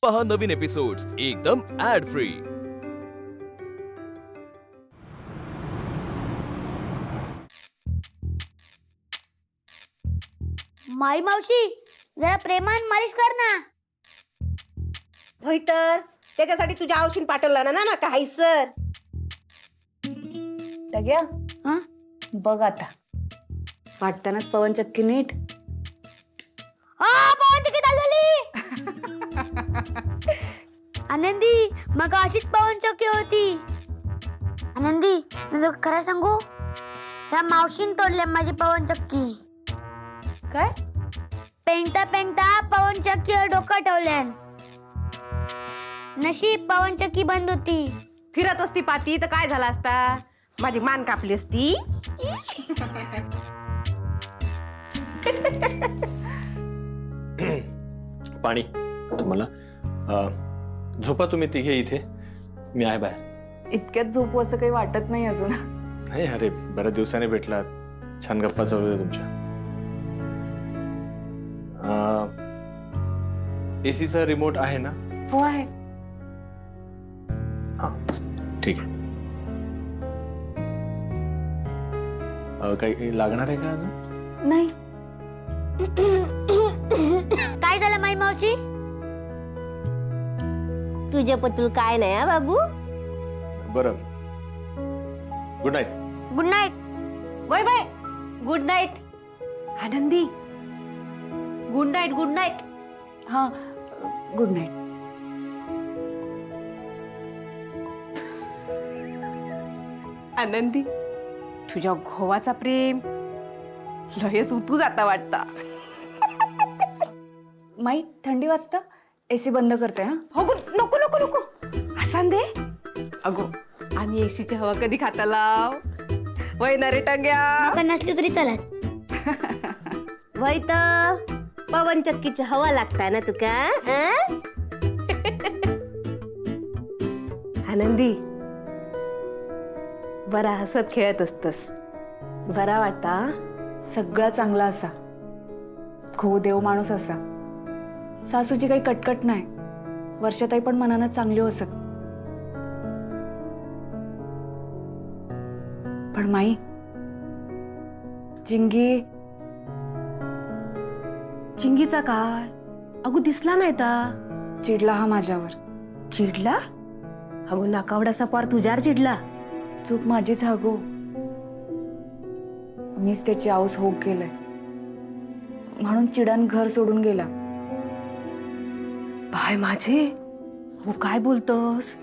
पहा नवीन एपिसोड्स एकदम add free. माई मावशी जरा प्रेमान मालिश कर ना। होय तर त्याच्यासाठी तुझ्या औषध पाठवला ना ना काही सर टग्या हा बघ आता वाटतानाच पवन चक्की नीट पवन चक्की चालली। आनंदी मग अशीच पवन चक्की होती। आनंदी मी तुला खरं सांगू, या मावशीन तोडले माझी पवन चक्की। काय पेंगता पेंगता पवन चक्कीवर डोकं ठेवल्यान। नशीब पवन चक्की बंद होती। फिरत असती पाती तर काय झालं असता, माझी मान कापली असती। पाणी तुम्हाला झोपा तुम्ही तिघे इथे, मी आहे बाहेर। इतक्यात झोपू असं काही वाटत नाही अजून। नाही अरे बऱ्याच दिवसाने भेटलात, छान गप्पा चालू आहे तुमच्या। एसीचा रिमोट आहे ना? हो आहे। हा ठीक आहे। काही लागणार आहे का अजून? नाही। काय झालं माई मावशी? तुझ्या पटूल काय नाही हा बाबू। बरं, गुड नाईट। Good night. वय वय गुड नाईट आनंदी। Good night good night. हा गुड नाईट। आनंदी तुझ्या घोवाचा प्रेम लयच उतू जाता वाटता। माई थंडी वाजता एसी बंद करते। हा हो नको नको नको आसान दे। अगो आम्ही एसीची हवा कधी खाता लाव। वय ना रे टंग्या। नका नसली तरी चालत। वय तर पवन चक्कीची हवा लागताय ना तुका। आनंदी बरा हसत खेळत असतस, बरा वाटता। सगळा चांगला असा, खो देव माणूस असा। सासूची काही कटकट नाही, वर्षाताई पण मनानं चांगली असत। पण माई चिंगीचा काय अगो दिसला नाही ता। चिडला हा माझ्यावर। चिडला? अगो नाकावडासा पार तुझ्यावर चिडला। चूक माझीच हा गो, मीच त्याची आऊस होऊ केलंय म्हणून चिडन घर सोडून गेला। बाय माझे हो काय बोलतोस?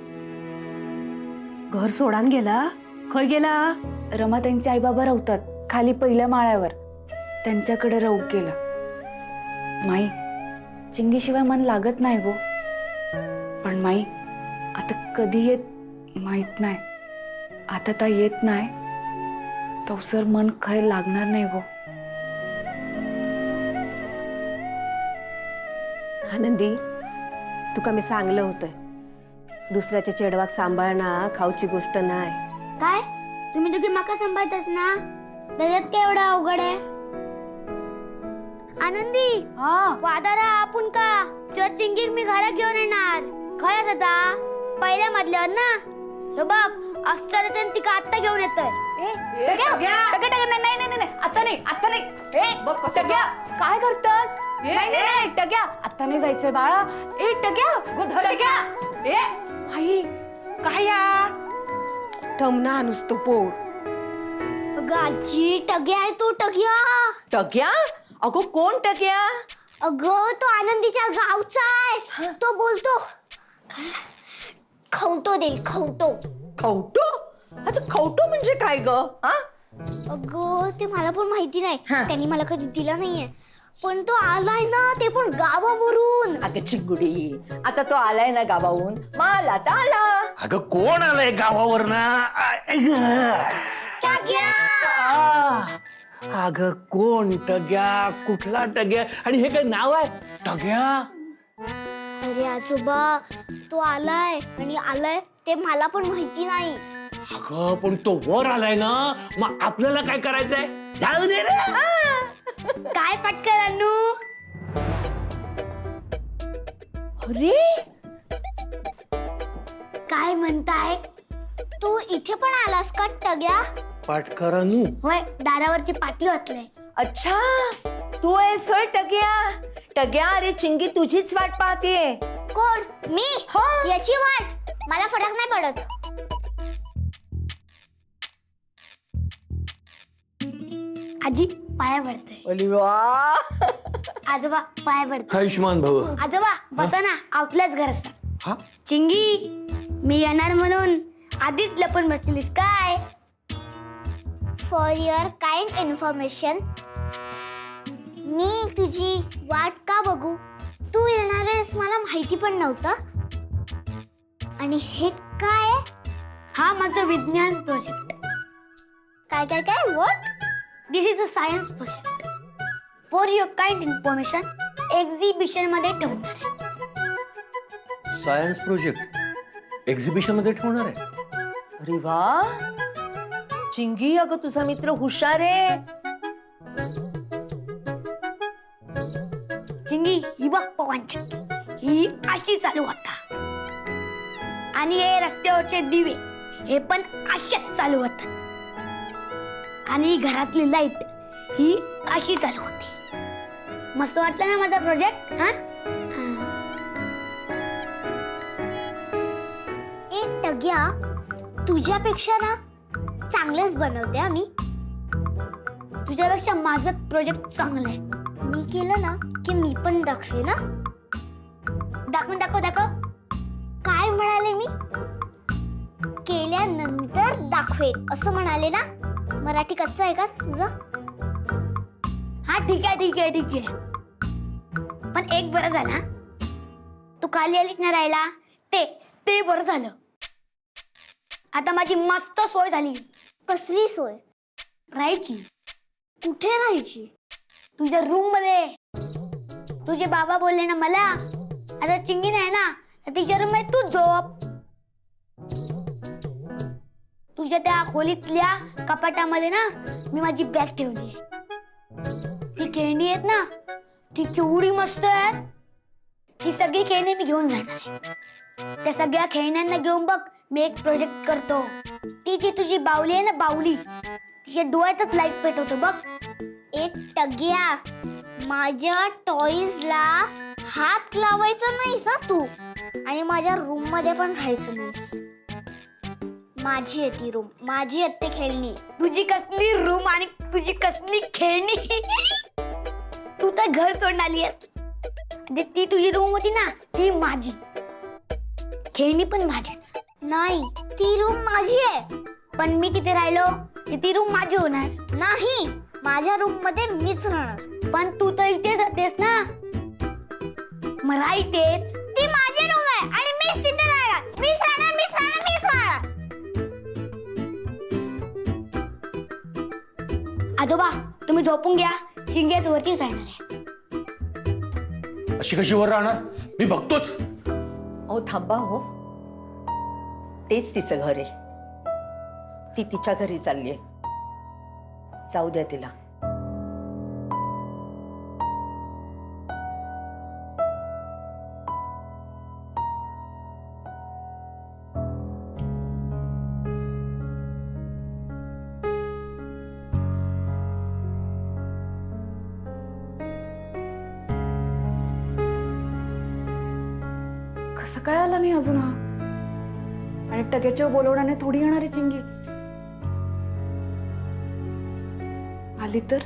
घर सोडान गेला? खय गेला? रमा त्यांचे आई बाबा राहतात खाली पहिल्या माळ्यावर, त्यांच्याकडे राहू केला। माई चिंगीशिवाय मन लागत नाही गो। पण माई आता कधी येत माहित नाही। आता ता येत नाही तवसर मन खय लागणार नाही गो। आनंदी तुका मी सांगलं होतं, दुसऱ्याच्या चेडवाक सांभाळणं खाऊची गोष्ट नाही। काय तुम्ही दोघी मका सांभाळतास ना, त्याच्यात काय एवढा अवघड आहे? आनंदी हा वादारा आपण का तुझ्या चिंगीक मी घरात घेऊन येणार। खरंच आता पहिल्या मधल्यावर ना, हे बघ असं तिका आत्ता घेऊन येतोय। आता नाही आता नाही। टग्या काय करतस? नाही टग्या आता नाही जायचंय बाळा। ए टग्या आई काय या टमना नुसतो पोर। गाची टग्या आहे तो टग्या। टग्या? अगो कोण टग्या? अगं तो आनंदीच्या गावचा आहे। तो बोलतो खवटो दे खवटो। खवटो? अच्छा खवटो म्हणजे काय ग? अगं ते मला पण माहिती नाही, हा. त्यांनी मला कधी दिला नाहीये। पण तो आलाय ना, ते पण गावावरून। अगं चिगुडी आता तो आलाय ना गावाहून, मला आता आला। अगं कोण आलंय गावावर ना? अगं कोण? टग्या? कुठला टग्या? आणि हे काय नाव आहे टग्या? अरे आजोबा तो आलाय आणि आलाय ते मला पण माहिती नाही। अगं पण तो वर आलाय ना, मग आपल्याला काय करायचंय? जाऊ दे रे। काय पटकन अन्नू? अरे काय म्हणताय? तू इथे पण आलास का टग्या? पाटकरांनू होय, दारावरची पाटी वाचलंय. अच्छा, तू आहेस होय टग्या. टग्या, अरे चिंगी तुझीच वाट पाहतीये. कोण? मी? हो. याची वाट मला फरक नाही पडत. आजी पाया पडते. अली वा. आजोबा पाया पडते. आयुष्मान भव. आजोबा बसा ना, आपल्याच घरात. हा चिंगी, मी येणार म्हणून आधीच लपून बसलीस काय? फॉर युअर काइंड इन्फॉर्मेशन, मी तुझी वाट का बघू? तू येणार आहेस मला माहिती पण नव्हतं. आणि हे काय? हा माझा विज्ञान प्रोजेक्ट. काय काय काय? What? This is a science project. For your kind information, exhibition मध्ये ठेवणार आहे. सायन्स प्रोजेक्ट एक्झिबिशन मध्ये ठेवणार आहे. अरे वा. चिंगी, अगं तुझा मित्र हुशार आहे. चिंगी, ही बघ पवन चक्की, ही अशी चालू होता. आणि हे रस्त्यावरचे दिवे, हे पण अशाच चालू होतात. आणि घरातली लाईट ही अशी चालू होती. मस्त वाटलं ना माझा प्रोजेक्ट? हा, एक टग्या, तुझ्यापेक्षा ना चांगलंच बनवते आम्ही. तुझ्यापेक्षा माझं प्रोजेक्ट चांगलं आहे. मी केलं ना की मी पण दाखवे ना. दाखवून दाखव दाखव. काय म्हणाले मी? केल्यानंतर दाखवेन असं म्हणाले ना. मराठी कच्चा आहे का तुझं? हा ठीक आहे ठीक आहे ठीक आहे. पण एक बरं झालं, तू खाली आलीच ना राहायला, ते बरं झालं. आता माझी मस्त सोय झाली. कसली सोय? राहायची. कुठे राहायची? तुझ्या रूम मध्ये. तुझे बाबा बोलले ना मला, आता चिंगी नाही ना, तर तिच्या रूम मध्ये तू झोप. तुझ्या त्या खोलीतल्या कपाटामध्ये ना मी माझी बॅग ठेवली आहे. ती खेळणी आहेत ना, ती केवढी मस्त आहेत. ती सगळी खेळणी मी घेऊन जाणार आहे. त्या सगळ्या खेळण्यांना घेऊन बघ मी एक प्रोजेक्ट करतो. ती जी तुझी बावली आहे ना, बावली, तिच्या डोळ्यातच लाईट पेटवतो बघ. एक टग्या, माझ्या टॉईजला हात लावायचा नाहीस ना तू. आणि माझ्या रूम मध्ये पण राहायचं नाहीस. माझी आहे ती रूम, माझी आहे ते खेळणी. तुझी कसली रूम आणि तुझी कसली खेळणी? तू तर घर सोडून आली आहेस. ती तुझी रूम होती ना, ती माझी. खेळणी पण माझीच. नाही, ती रूम माझी आहे. पण मी तिथे राहिलो ती रूम माझी होणार नाही. माझ्या रूम मध्ये मीच राहणार. पण तू तर इथेच राहतेस ना. मग राहा इथेच. ती माझी रूम आहे आणि मीच तिथे राहणार. मीच राहणार, मीच राहणार, मीच राहणार. आजोबा तुम्ही झोपून घ्या. चिंग्याच वरतीच राहणार आहे. अशी कशी वर राहणार? मी बघतोच. अहो थांबा हो. तेच तिचं घर आहे. ती तिच्या घरी चालली आहे. जाऊ द्या तिला. कसं काय आला नाही अजून हा? आणि टग्याच्या बोलवण्याने थोडी येणारी चिंगी. आली तर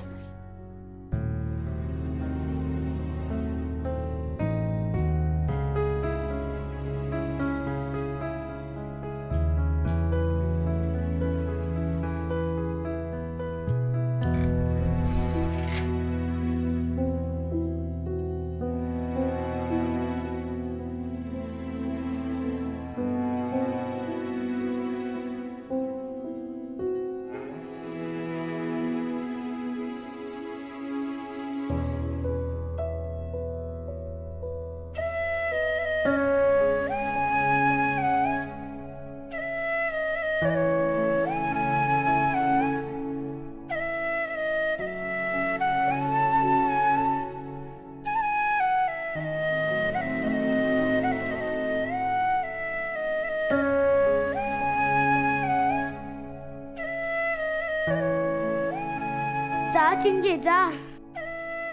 चिंगे जा.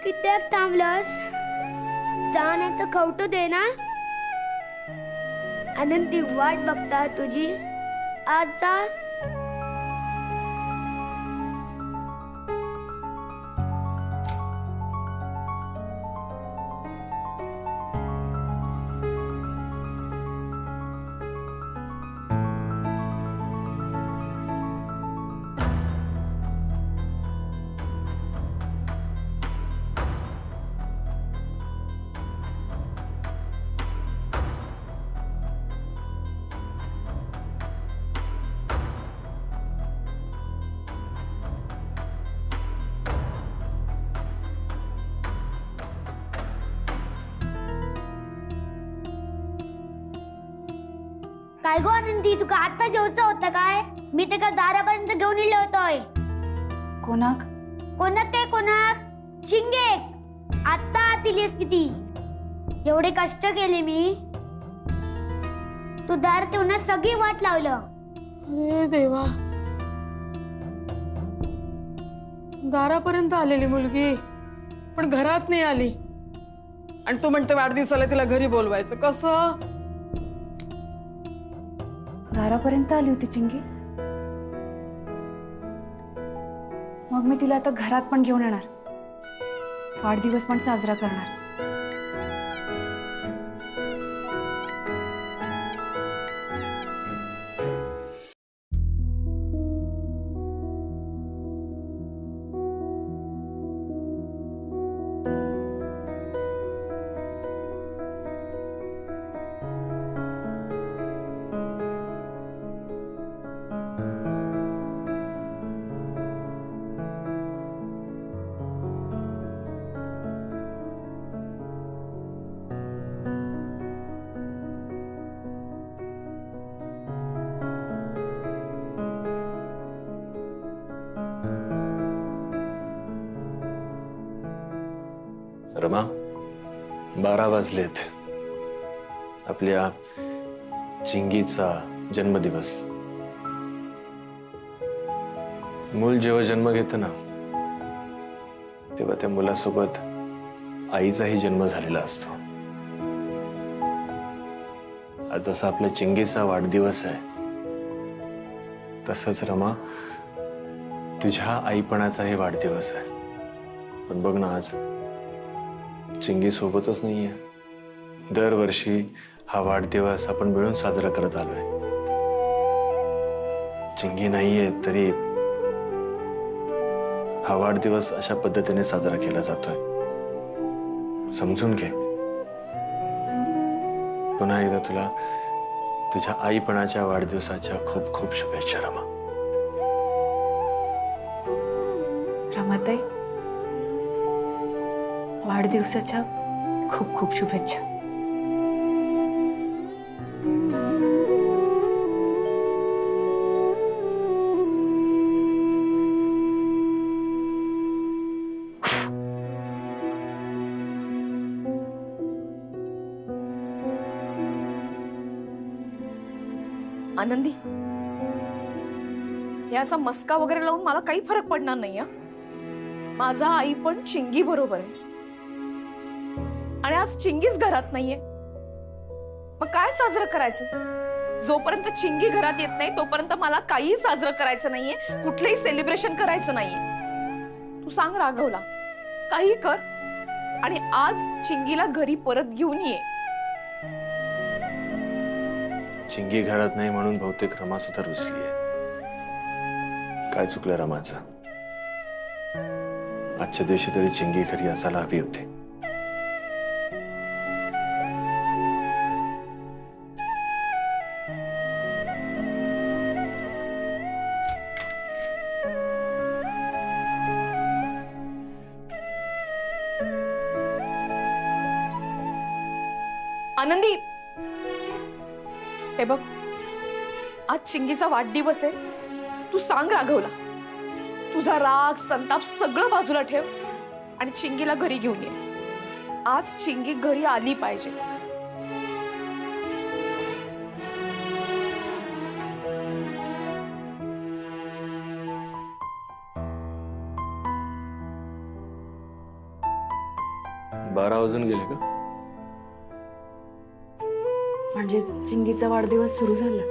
कित्येक थांबलंस? जा नाही तर खवटू दे ना. आनंदी वाट बघता तुझी. आज जा. काय गो आनंदी, तुका आता जेवचं होतं काय? मी ते का दारापर्यंत घेऊन इले होतोय. कोणाक? कोणाक काय कोणाक? चिंगे आता आत इलीस किती? एवढे कष्ट केले मी. तू दार ठेवून सगळी वाट लावलं. अरे देवा, दारापर्यंत आलेली मुलगी पण घरात नाही आली. आणि तू म्हणते वाढदिवसाला तिला घरी बोलवायचं कसं? दारापर्यंत आली होती चिंगी. मग मी तिला आता घरात पण घेऊन येणार, वाढदिवस पण साजरा करणार. रमा, 12 वाजलेत. आपल्या चिंगीचा जन्मदिवस. मूल जेव्हा जन्म घेतं ना, तेव्हा त्या मुलासोबत आईचाही जन्म झालेला असतो. आज जसा आपल्या चिंगीचा वाढदिवस आहे, तसंच रमा तुझ्या आईपणाचाही वाढदिवस आहे. पण बघ ना, आज चिंगी सोबतच नाहीये. दरवर्षी हा वाढदिवस आपण मिळून साजरा करत आलोय. चिंगी नाहीये तरी हा वाढदिवस अशा पद्धतीने साजरा केला जातोय. समजून घे. पुन्हा एकदा तुला तुझ्या आईपणाच्या वाढदिवसाच्या खूप खूप शुभेच्छा रमा. रमाताई, वाढदिवसाच्या खूप खूप शुभेच्छा. आनंदी, याचा मस्का वगैरे लावून मला काही फरक पडणार नाही. माझा आई पण चिंगी बरोबर आहे. आणि आज चिंगीच घरात नाहीये, मग काय साजरं करायचं? जोपर्यंत चिंगी घरात येत नाही तोपर्यंत मला काही साजरं करायचं नाहीये, कुठलंही सेलिब्रेशन करायचं नाहीये. तू सांग राघवला, काही कर आणि आज चिंगीला घरी परत घेऊन ये. चिंगी घरात नाही म्हणून बहुतेक रमा सुद्धा रुसली आहे. काय चुकलं रमाचं? आजच्या दिवशी तरी चिंगी घरी असायला हवी होती. आनंदी, हे बघ, आज चिंगीचा वाढदिवस आहे. तू सांग राघवला, तुझा राग संताप सगळं बाजूला ठेव आणि चिंगीला घरी घेऊन ये. आज चिंगी घरी आली पाहिजे. 12 वाजून गेले का? म्हणजे चिंगीचा वाढदिवस सुरू झाला.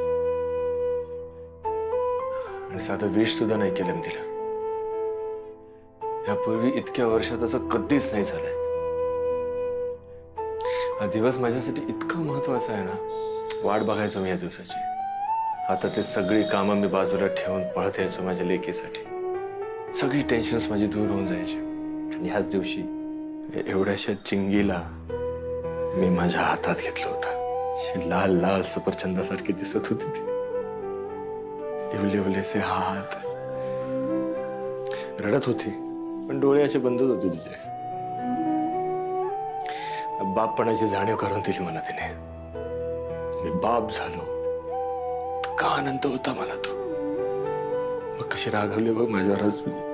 आणि साधं विश सुद्धा नाही केलं मी तिला. यापूर्वी इतक्या वर्षात असं कधीच नाही झालंय. हा दिवस माझ्यासाठी इतका महत्वाचा आहे ना. वाट बघायचो मी या दिवसाची. आता ते सगळी कामं मी बाजूला ठेवून पळत यायचो माझ्या लेकीसाठी. सगळी टेन्शन्स माझी दूर होऊन जायची. आणि ह्याच दिवशी एवढ्याशा चिंगीला मी माझ्या हातात घेतलं होतं. अशी लाल लाल सफरचंदासारखी दिसत होती ती. इवले इवलेसे हात. रडत होती पण डोळे असे बंदच होते तिचे. बापपणाची जाणीव करून दिली मला तिने. मी बाप झालो. इतका आनंद होता मला तो. मग कशी रागवली बघ माझ्यावर अजून.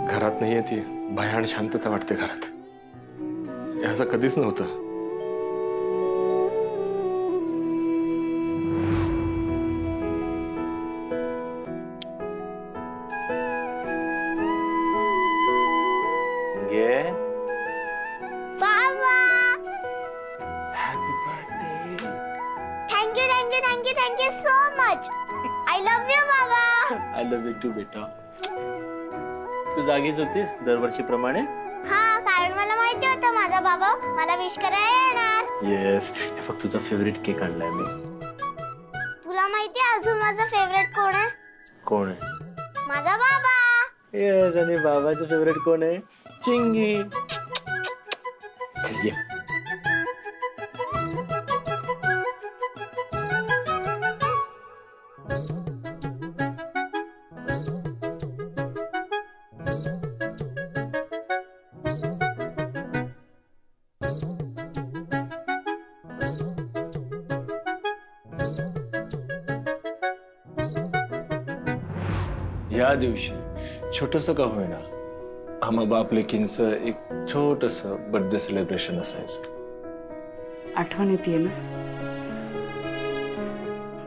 घरात नाहीये ती. भयान शांतता वाटते घरात. असं कधीच नव्हतं. Thank you so much. I love you बाबा. आय लव्ह यू टू बेटा. तू जागीच होतीस दरवर्षीप्रमाणे? हा, कारण मला माहिती होतं माझा बाबा मला विश करायला येणार. येस. फक्त तुझा फेवरेट केक आणलाय मी. तुला माहिती आहे अजून माझा फेवरेट कोण आहे? कोण आहे? माझा बाबा. येस. आणि बाबाचं फेवरेट कोण आहे? चिंगी. चल ये. या दिवशी छोटस का होईना आम्हा बाप लेकींचं एक छोटस बर्थडे सेलिब्रेशन असायचं. आठवण येते ना?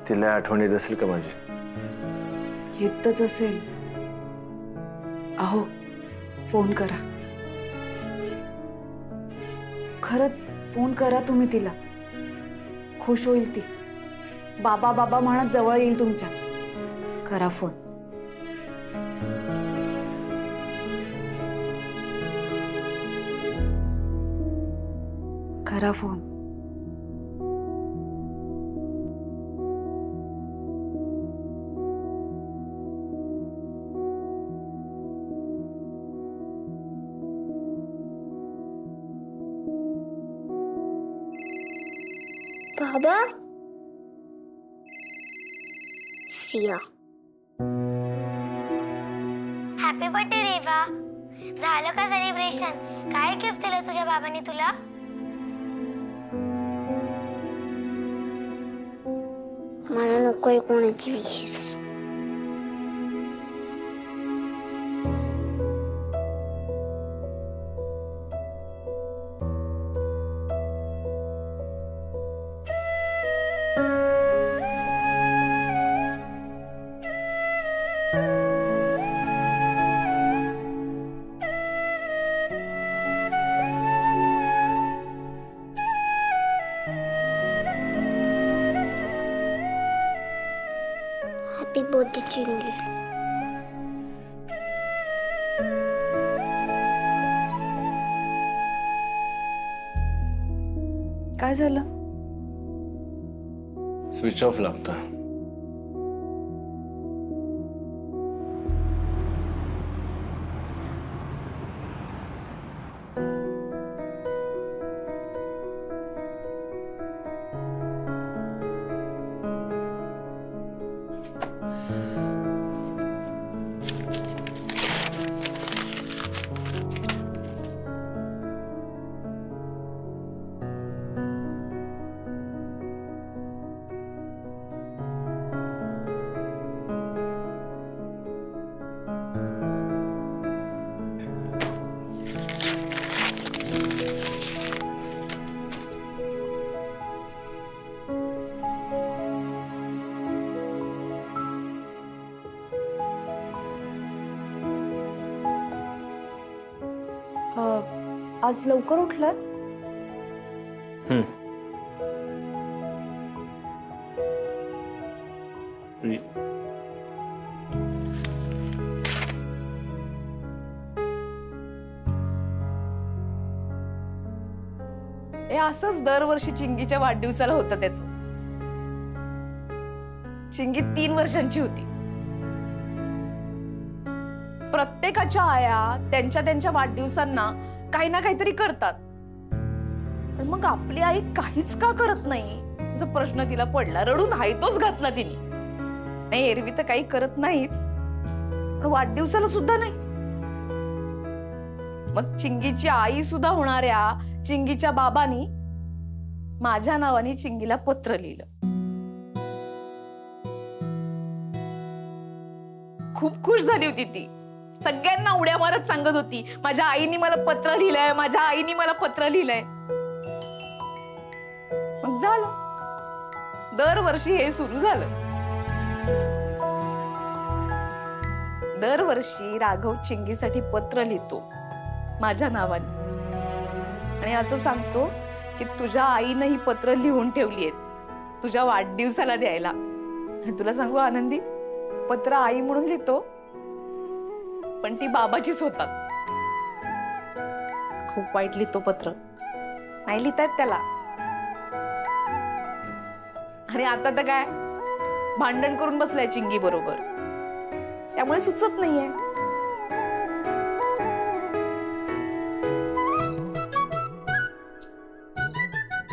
तिला आठवण येत असेल का माझी? येतच असेल. अहो, फोन करा. खरंच फोन करा तुम्ही तिला. खुश होईल ती. बाबा बाबा म्हणत जवळ येईल तुमच्या. करा फोन. करा फोन. बाबा. सिया. Happy birthday Reva. झालं का सेलिब्रेशन? काय गिफ्ट दिलं तुझ्या बाबांनी तुला? मला नकोय कोणाची विश. हॅपी बर्थडे चिंगी. काय झालं? स्विच ऑफ लागतं. आज लवकर उठलात? हम्म. हे असंच दरवर्षी चिंगीच्या वाढदिवसाला होतं त्याच. चिंगी 3 वर्षांची होती. प्रत्येकाच्या आया त्यांच्या त्यांच्या वाढदिवसांना काही ना काहीतरी करतात, पण मग आपली आई काहीच का करत नाही असा प्रश्न तिला पडला. रडून हायतोच घातला तिने. नाही, एरवी तर काही करत नाहीच, पण वाढदिवसाला सुद्धा नाही. मग चिंगीची आई सुद्धा होणाऱ्या चिंगीच्या बाबांनी माझ्या नावाने चिंगीला पत्र लिहिलं. खूप खुश झाली होती ती. सगळ्यांना उड्या मारत सांगत होती, माझ्या आईनी मला पत्र लिहिलंय, माझ्या आईनी मला पत्र लिहिलंय. मग झालं, दरवर्षी हे सुरू झालं. दरवर्षी राघव चिंगीसाठी पत्र लिहितो माझ्या नावाने आणि असं सांगतो की तुझ्या आईनं ही पत्र लिहून ठेवली आहेत तुझ्या वाढदिवसाला द्यायला. तुला सांगू आनंदी, पत्र आई म्हणून लिहितो, पण ती बाबाचीच होतात. खूप वाईट लिहितो पत्र, नाही लिहितायत त्याला. आणि आता तर काय भांडण करून बसलाय चिंगी बरोबर, त्यामुळे सुचत नाहीये.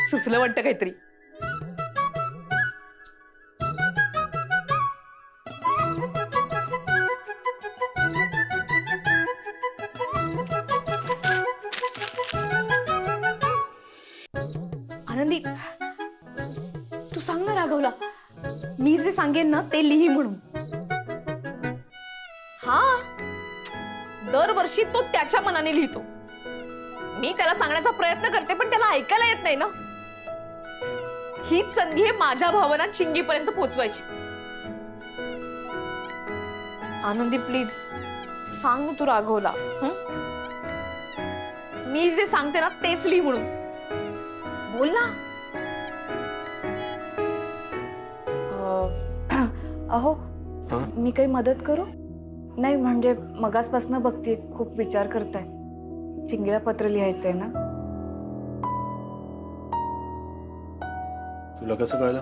सुचलं वाटतं काहीतरी. आनंदी, तू सांग ना राघवला, मी जे सांगेन ना ते लिही म्हणून. हा, दरवर्षी तो त्याच्या मनाने लिहितो. मी त्याला सांगण्याचा प्रयत्न करते, पण त्याला ऐकायला येत नाही ना. हीच संधी आहे माझ्या भावना चिंगीपर्यंत पोहोचवायची. आनंदी प्लीज सांग तू राघवला, मी जे सांगते ना तेच लिही म्हणून. बोल ना. अहो, हा? मी काही मदत करू? नाही, म्हणजे मगासपासून बघते, खूप विचार करताय. चिंगीला पत्र लिहायचंय ना. तुला कसं कळलं?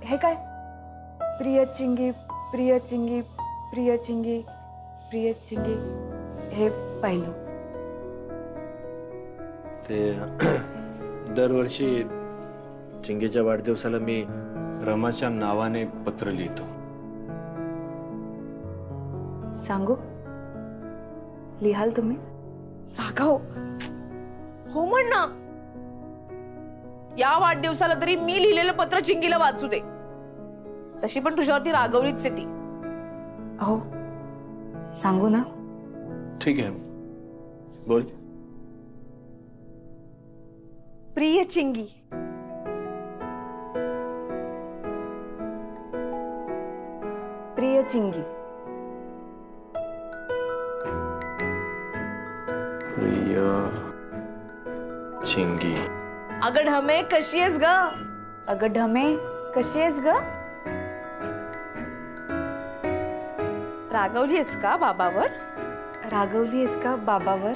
हे काय, प्रिय चिंगी, प्रिय चिंगी, प्रिय चिंगी, प्रिय चिंगी, हे पाहिलं. ते दरवर्षी चिंगीच्या वाढदिवसाला मी रमाच्या नावाने पत्र लिहितो. सांगू? लिहाल तुम्ही? राघव, हो म्हण ना. या वाढदिवसाला तरी मी लिहिलेलं पत्र चिंगीला वाचू दे. तशी पण तुझ्यावरती रागवलीच आहे ती. अहो, सांगू ना? ठीक आहे, बोल. प्रिय चिंगी, प्रिय चिंगी, प्रिय चिंगी. अगं ढमे कशी आहेस ग? अगं ढमे कशी आहेस ग? रागवली आहेस का बाबावर? रागवली आहेस का बाबावर?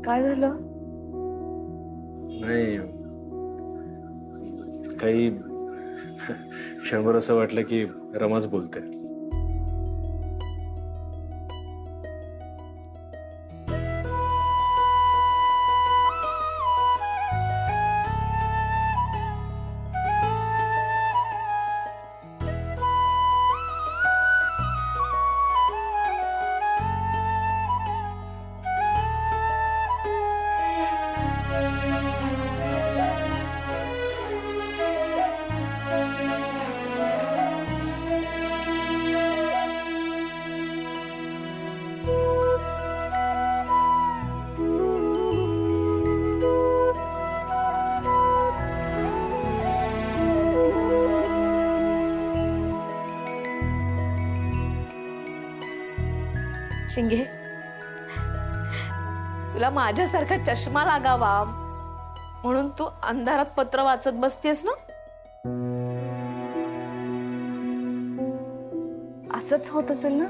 काय झालं? नाही, काही क्षणभर असं वाटलं की रमाच बोलते. शिंगे, तुला माझ्यासारखा चष्मा लागावा म्हणून तू अंधारात पत्र वाचत बसतेस ना? असंच होत असेल ना?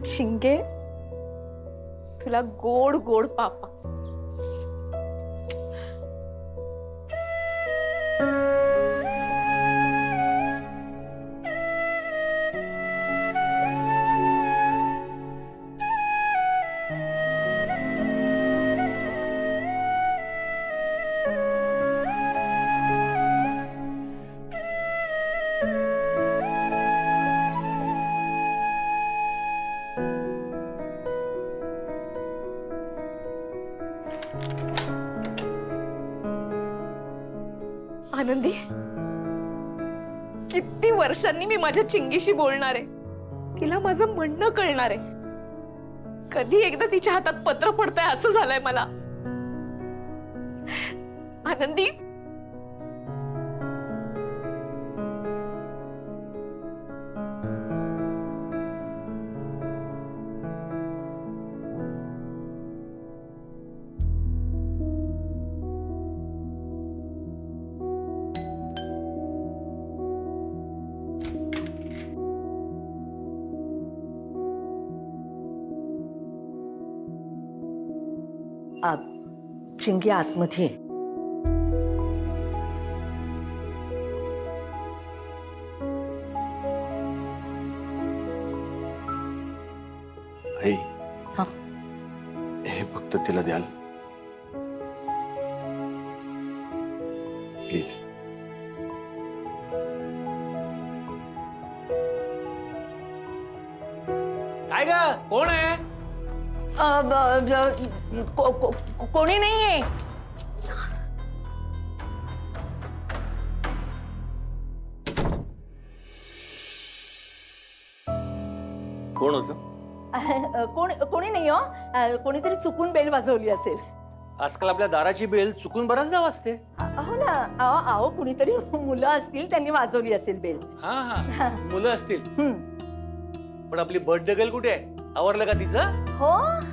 शिंगे, तुला गोड गोड पापा. आनंदी, किती वर्षांनी मी माझ्या चिंगीशी बोलणार आहे, तिला माझं म्हणणं कळणार आहे. कधी एकदा तिच्या हातात पत्र पडतंय असं झालंय मला. आनंदी, चिंगी आतमध्ये आहे. आई, हा. हे फक्त तिला द्याल प्लीज. काय ग, कोण आहे? कोणी नाहीये. कोण होतं? कोणी नाही हो. कोणीतरी चुकून बेल वाजवली असेल. आजकाल आपल्या दाराची बेल चुकून बऱ्याचदा वाजते. हो ना. अहो कुणीतरी मुलं असतील त्यांनी वाजवली असेल बेल. हा हा, मुलं असतील. पण आपली बर्थडे गर्ल कुठे आहे? आवरलं का तिचं? हो,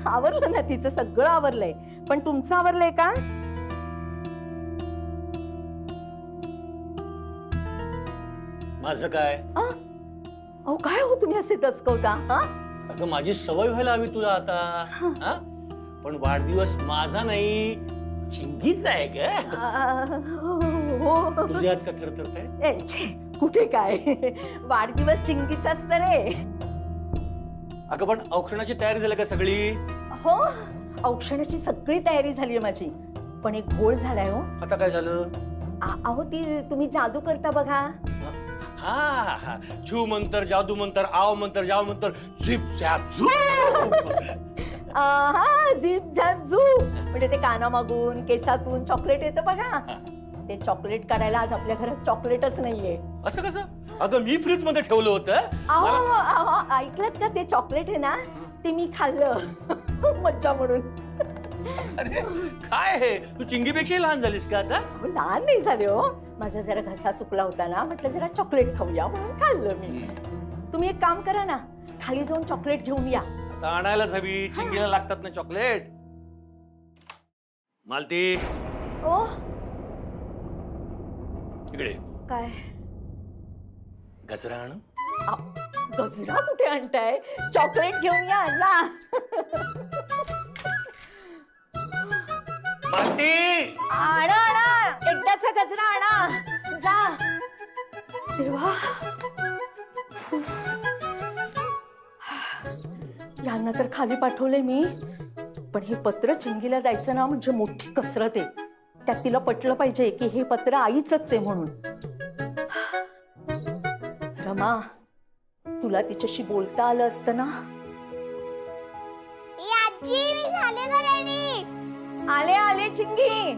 आवरलं ना तिचं, सगळं आवरलंय. पण तुमचं आवरलंय का? माझं काय? अहो काय हो तुम्ही असे दचकवता? अगं माझी सवय व्हायला हवी तुला आता. हा? पण वाढदिवस माझा नाही, चिंगीचा आहे ग. हो. तुझ्या हात का थरथरतंय? छे, कुठे काय, वाढदिवस चिंगीचाच तर आहे. अगं पण औक्षणाची तयारी झाली का सगळी? हो, औक्षणाची सगळी तयारी झालीये माझी. पण एक घोळ झालाय हो. आता काय झालं? अहो ती तुम्ही जादू करता बघा. हा हा, झू मंतर, जादू मंतर, आव मंतर, जाव मंतर, झिप झॅप झू. हा, झिप झॅप झू म्हणजे ते कानामागून केसातून चॉकलेट येतं बघा. ते चॉकलेट काढायला आज आपल्या घरात चॉकलेटच नाहीये. असं कसं? अगं मी फ्रीज मध्ये ठेवलं होतं. अहो ऐकलत का? ते चॉकलेट आहे ना, ते मी खाल्लं मज्जा म्हणून. अरे काय हे, तू चिंगीपेक्षा लहान झालीस का आता? लहान नाही झाले हो. माझा जरा घसा सुकला होता ना, म्हटलं जरा चॉकलेट खाऊया म्हणून खाल्लं मी. तुम्ही एक काम करा ना, खाली जाऊन चॉकलेट घेऊन या. आता आणायलाच हवी, चिंगीला लागतात ना चॉकलेट. मालती, ओ इकडे. काय? गजरा आणू? गजरा कुठे आणताय? चॉकलेट घेऊन या, जा. मालती, आणा आणा, एकदाचा गजरा आणा, जा. देवा, यांना तर खाली पाठवले मी. पण हे पत्र चिंगीला द्यायचं ना म्हणजे मोठी कसरत आहे. त्यात तिला पटलं पाहिजे की हे पत्र आईच आहे म्हणून. रमा, तुला तिच्याशी बोलता आलं असतं ना. आले आले चिंगी.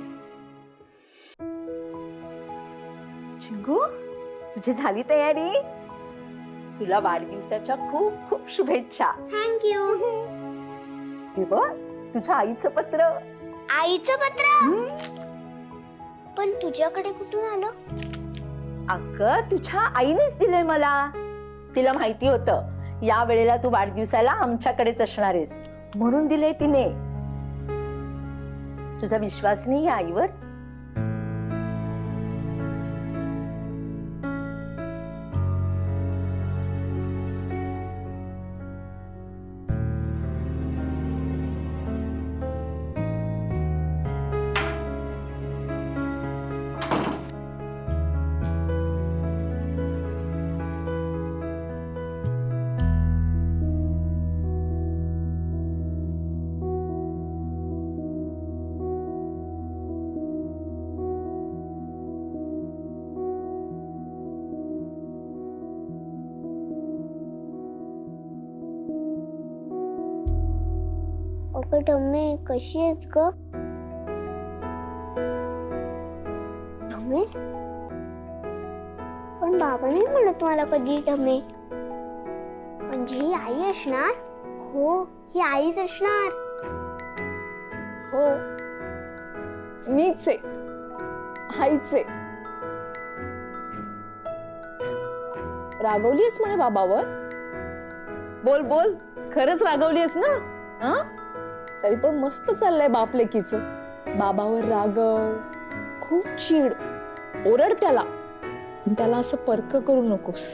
चिंगू, तुझी झाली तयारी? तुला वाढदिवसाच्या खूप खूप शुभेच्छा. थँक्यू. हे बघ, तुझ्या आईचं पत्र. आईचं पत्र? पण तुझ्याकडे कुठून आलं? अगं तुझ्या आईनेच दिलंय मला. तिला माहिती होतं या वेळेला तू वाढदिवसाला आमच्याकडेच असणार आहेस म्हणून दिलंय तिने. तुझा विश्वास नाही या आईवर? अगं टम्मे, कशी आहेस ग? टम्मे? पण बाबा नाही म्हणत मला कधी टम्मे. म्हणजे ही आई असणार? हो, ही आईच असणार. हो, मीच आहे, आईच आहे. रागवलीस म्हणे बाबावर? बोल बोल, खरंच रागवलीस ना? हा, तरी पण मस्त चाललंय बापलेकीच. बाबावर रागव, खूप चीड, ओरड त्याला. पण त्याला असं परक करू नकोस,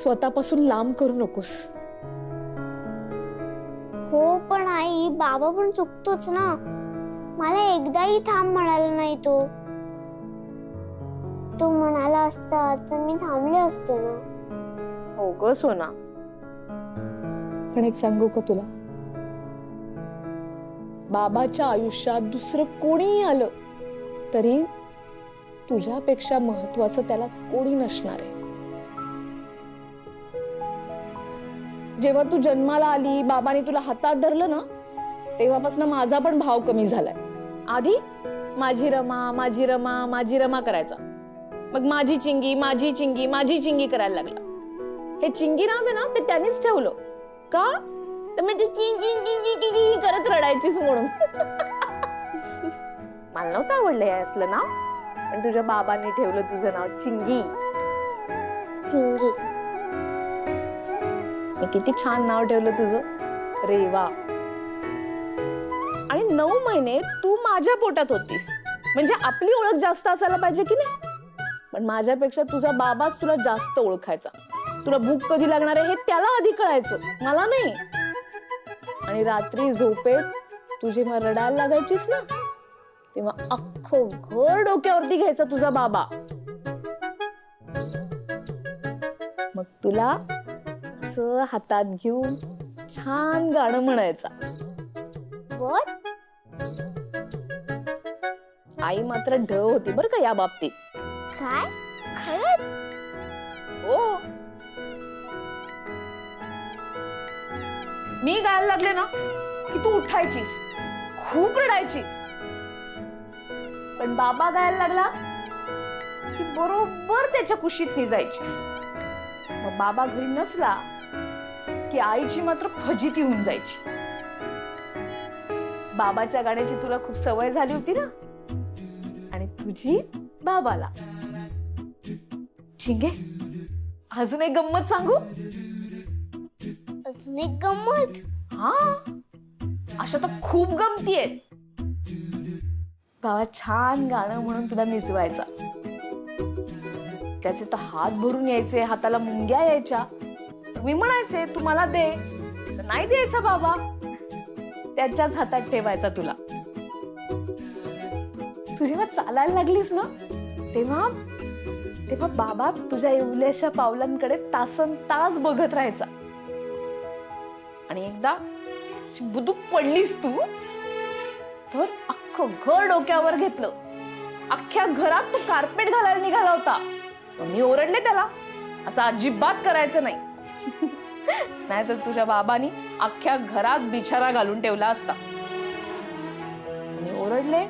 स्वतःपासून लांब करू नकोस. हो पण आई, बाबा पण चुकतोच ना. मला एकदाही थांब म्हणाला नाही तो. तो म्हणाला असता तर मी थांबले असते ना. हो ग सोना. पण एक सांगू का तुला, बाबाच्या आयुष्यात दुसरं कोणीही आलं तरी तुझ्यापेक्षा महत्वाचं त्याला कोणी नसणार आहे. जेव्हा तू जन्माला आली, बाबाने तुला हातात धरलं ना, तेव्हापासून माझा पण भाव कमी झालाय. आधी माझी रमा माझी रमा माझी रमा करायचा, मग माझी चिंगी माझी चिंगी माझी चिंगी करायला लागला. हे चिंगी नाव आहे ना, ते त्यानेच ठेवलं का? तर मी ती चिंगी करत रडायचीस म्हणून. मला नव्हतं आवडलं हे असलं नाव, पण तुझ्या बाबांनी ठेवलं तुझं नाव चिंगी. चिंगी. मी किती छान नाव ठेवलं तुझं, रेवा. आणि 9 महिने तू माझ्या पोटात होतीस, म्हणजे आपली ओळख जास्त असायला पाहिजे की नाही? पण माझ्यापेक्षा तुझा बाबाच तुला जास्त ओळखायचा. तुला भूक कधी लागणार आहे हे त्याला आधी कळायचं, मला नाही. आणि रात्री झोपेत तू जेव्हा रडायला लागायचीस ना, तेव्हा अख्खं घर डोक्यावरती घ्यायचा तुझा बाबा. मग तुला असं हातात घेऊन छान गाणं म्हणायचा. What? आई मात्र ढ होती बर का या बाबतीत. काय? खरंच? हो. मी गायला लागले ना की तू उठायचीस, खूप रडायचीस. पण बाबा गायला लागला की बरोबर त्याच्या कुशीत निजायचीस. मग बाबा घरी नसला की आईची मात्र फजिती होऊन जायची. बाबाच्या गाण्याची तुला खूप सवय झाली होती ना, आणि तुझी बाबाला. ठीक आहे, अजून एक गंमत सांगू? अजून एक गंमत? हा, अशा तर खूप गमती आहेत. बाबा छान गाणं म्हणून तुला निजवायचा. त्याचे तर हात भरून यायचे, हाताला मुंग्या यायच्या. मी म्हणायचे तू मला दे, तर नाही द्यायचा बाबा, त्याच्याच हातात ठेवायचा तुला. तू जेव्हा चालायला लागलीस ना, तेव्हा तेव्हा बाबा तुझ्या एवढ्याशा पावलांकडे तासन तास बघत राहायचा. आणि एकदा बुदूक पडलीस तू तर अख्खं घर डोक्यावर घेतलं. अख्ख्या घरात तू कार्पेट घालायला निघाला होता. मी ओरडले त्याला, असं अजिबात करायचं नाही. नाहीतर तुझ्या बाबांनी अख्ख्या घरात बिछाना घालून ठेवला असता. मी ओरडले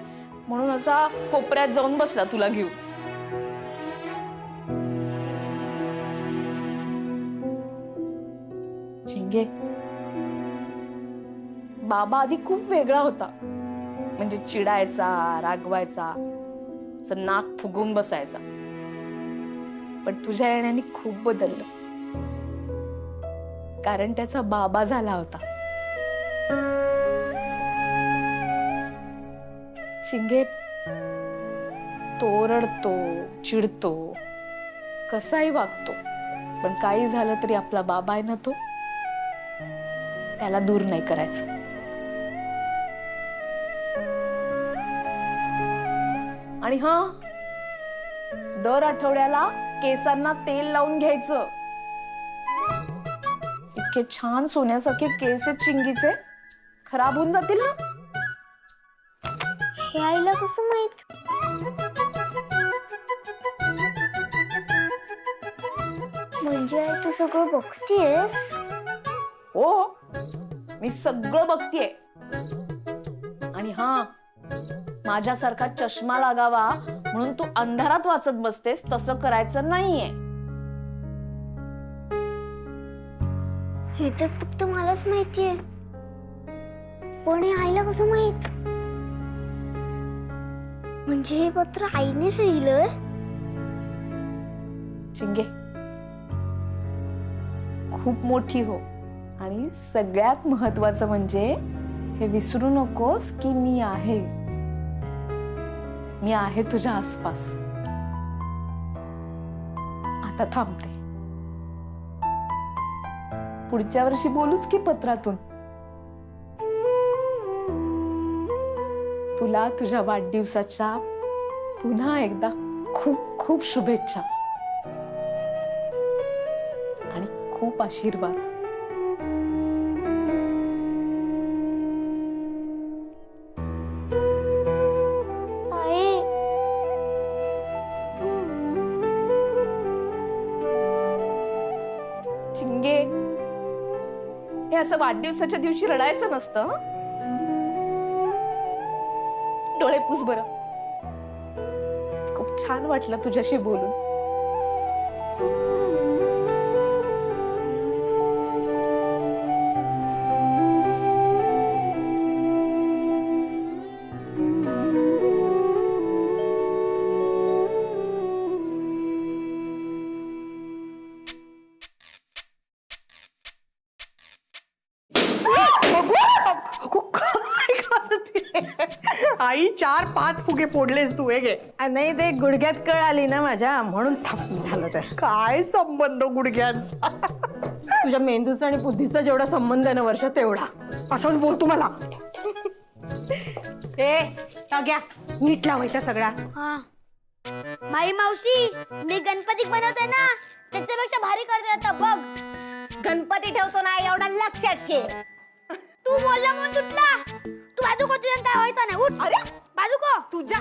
म्हणून असा कोपऱ्यात जाऊन बसला तुला घेऊन. चिंगे, बाबा आधी खूप वेगळा होता. म्हणजे चिडायचा, रागवायचा, असं नाक फुगून बसायचा. पण तुझ्या येण्याने खूप बदललं, कारण त्याचा बाबा झाला होता. शिंगे, तो रडतो, चिडतो, कसाही वागतो, पण काही झालं तरी आपला बाबा आहे ना, तो त्याला दूर नाही करायचं. आणि हा, दर आठवड्याला केसांना तेल लावून घ्यायचं. इतके छान सोन्यासारखे केस आहेत चिंगीचे, खराब होऊन जातील ना. हे आईला कसं माहित? म्हणजे आई तू सगळं बघतीयस? हो, मी सगळं बघतीये. आणि हा, माझ्यासारखा चष्मा लागावा म्हणून तू अंधारात वाचत बसतेस, तसं करायचं नाहीये. हे तर फक्त मलाच माहितीये, पण हे आईला कसं माहित? म्हणजे हे पत्र आईनेच लिहिलंय? चिंगे, खूप मोठी हो, आणि सगळ्यात महत्वाचं म्हणजे हे विसरू नकोस की मी आहे. मी आहे तुझ्या आसपास. आता थांबते, पुढच्या वर्षी बोलूच की पत्रातून. तुला तुझ्या वाढदिवसाच्या पुन्हा एकदा खूप खूप शुभेच्छा आणि खूप आशीर्वाद. आई, चिंगे, हे असं वाढदिवसाच्या दिवशी रडायचं नसतं. डोळे पुस बरं. खूप छान वाटलं तुझ्याशी बोलून. आई 4-5 फुगे फोडलेस तू. हे घे. नाही, ते गुडघ्यात कळ आली ना माझ्या, म्हणून थाप झालं. ते काय संबंध गुडघ्यांचा? तुझ्या मेंदूचा आणि बुद्धीचा जेवढा संबंध आहे ना वर्षा, तेवढा. असंच बोलतो मला. ए घ्या, नीट लावायचा सगळा. हा, माई मावशी, मी गणपती बनवते ना, त्याच्यापेक्षा भारी करते आता बघ. गणपती ठेवतो ना एवढा लक्षात ठेव. तू बोलला म्हणून तुटला. तू बाजू को, तुझ्या काय व्हायचं नाही. उठ. अरे बाजू को. तुझ्या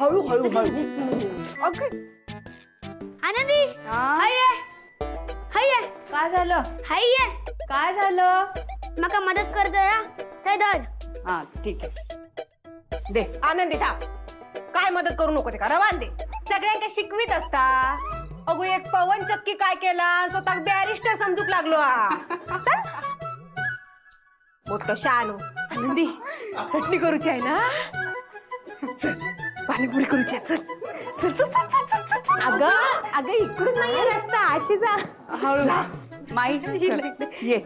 हळू हळू हळू. आनंदी, हाय ये. हाय ये. काय झालं? हाय ये. काय झालं? मका मदत कर जरा. हे धर. हा, ठीक आहे, दे. आनंदी थांब. काय मदत करू नको ते का रवान दे. सगळ्यांना शिकवीत असता. अगो एक पवन चक्की काय केला, स्वतः बॅरिस्टर समजूक लागलो. मोठं शानू. आनंदी, चटणी करूची आहे ना? चल, पाणीपुरी करूची आहे. चल चल चल चल चल चल चल. अगं इकडून नाहीये रस्ता, अशी जा. हळू. माई, चल, ये.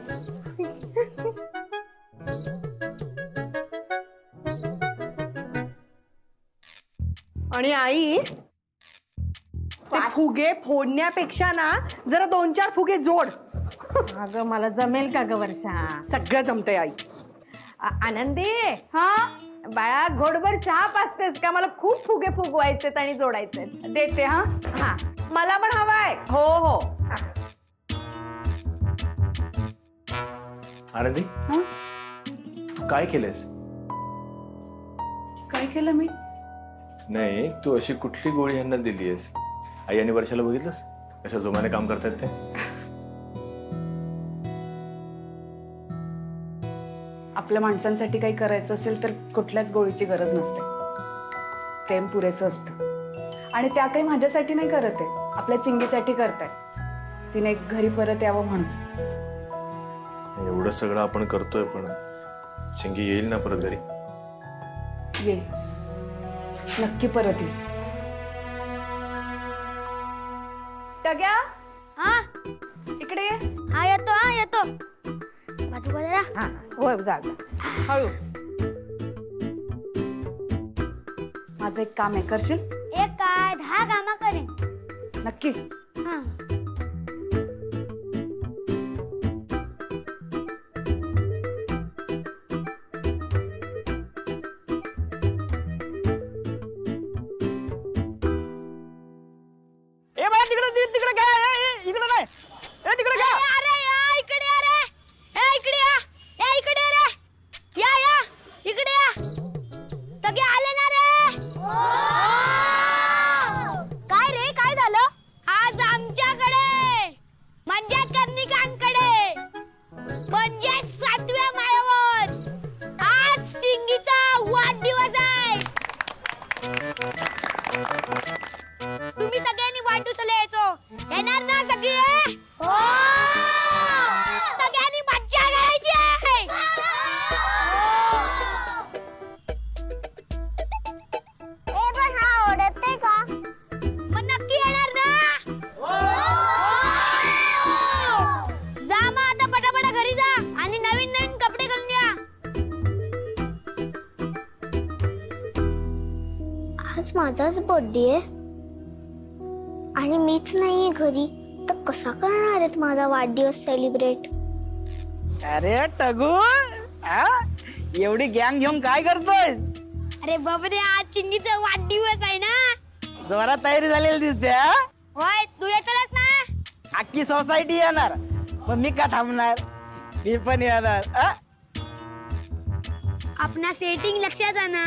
आणि आई, ते फुगे फोडण्यापेक्षा ना जरा 2-4 फुगे जोड. अगं मला जमेल का ग वर्षा? सगळं जमतंय आई. आनंदी, हा बाळा, घोडभर चहा पाजतेस का? मला खूप फुगे फुगवायचेत आणि जोडायचे. देते. हा हा, मला पण हवाय. हो हो. आनंदी, हा? तू काय केलंस? काय केलं मी? नाही, तू अशी कुठली गोळी ह्यांना दिलीयस? आई आणि वर्षाला बघितलंस कशा जोमाने काम करतायत ते? आपल्या माणसांसाठी काही करायचं असेल तर कुठल्याच गोळीची गरज नसते. प्रेम पुरेसं असतं. आणि त्या काही माझ्यासाठी नाही करत आहे, आपल्या चिंगीसाठी करतायत. तिने घरी परत यावं म्हणून. एवढं सगळं आपण करतोय पण चिंगी येईल ना परत घरी? येईल, नक्की परत येईल. टग्या हा इकडे ये. हा येतो बाजू बाजूला. हा होय जा जा. हळू. माझं एक काम आहे, करशील? एक काय 10 कामं करेन. नक्की. हा ए बाय तिकडे तिकडे काय इकडे नाही ए तिकडे काय अरे या इकडे या रे. ए इकडे या इकडे रे. या इकडे या. सगळे आले ना रे? काय रे, काय झालं? आज आमच्याकडे म्हणजे कर्णिकांकडे म्हणजे 7व्या माळ्यावर आज चिंगीचा वाढदिवस आहे. तुम्ही सगळ्यांनी वाढदिवसाला यायचो. येणार ना सगळे? सगळ्यांनी मज्जा करायची आहे. पण हा आवडते का? मग नक्की येणार ना? जा मग आता पटापटा घरी जा आणि नवीन नवीन कपडे घालून या. आज माझाच बर्थडे आहे आणि मीच नाहीये घरी, तर कसा करणार आहेत माझा वाढदिवस सेलिब्रेट? अरे टगू एवढी गँग घेऊन काय करतोय? अरे बाबरे, आज चिंगीचा वाढदिवस आहे ना. जोरात तयारी झालेली दिसते. होय, तू येतलस ना? अख्खी सोसायटी येणार, मग मी का थांबणार? मी पण येणार. आपणा सेटिंग लक्षात आणा.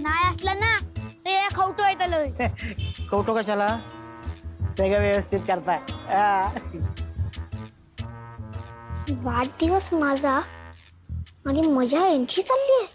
नाही असलं ना ते खवटो येतलं. कौटो कशाला? सगळं व्यवस्थित करताय. वाढदिवस माझा आणि मजा यांची चालली आहे.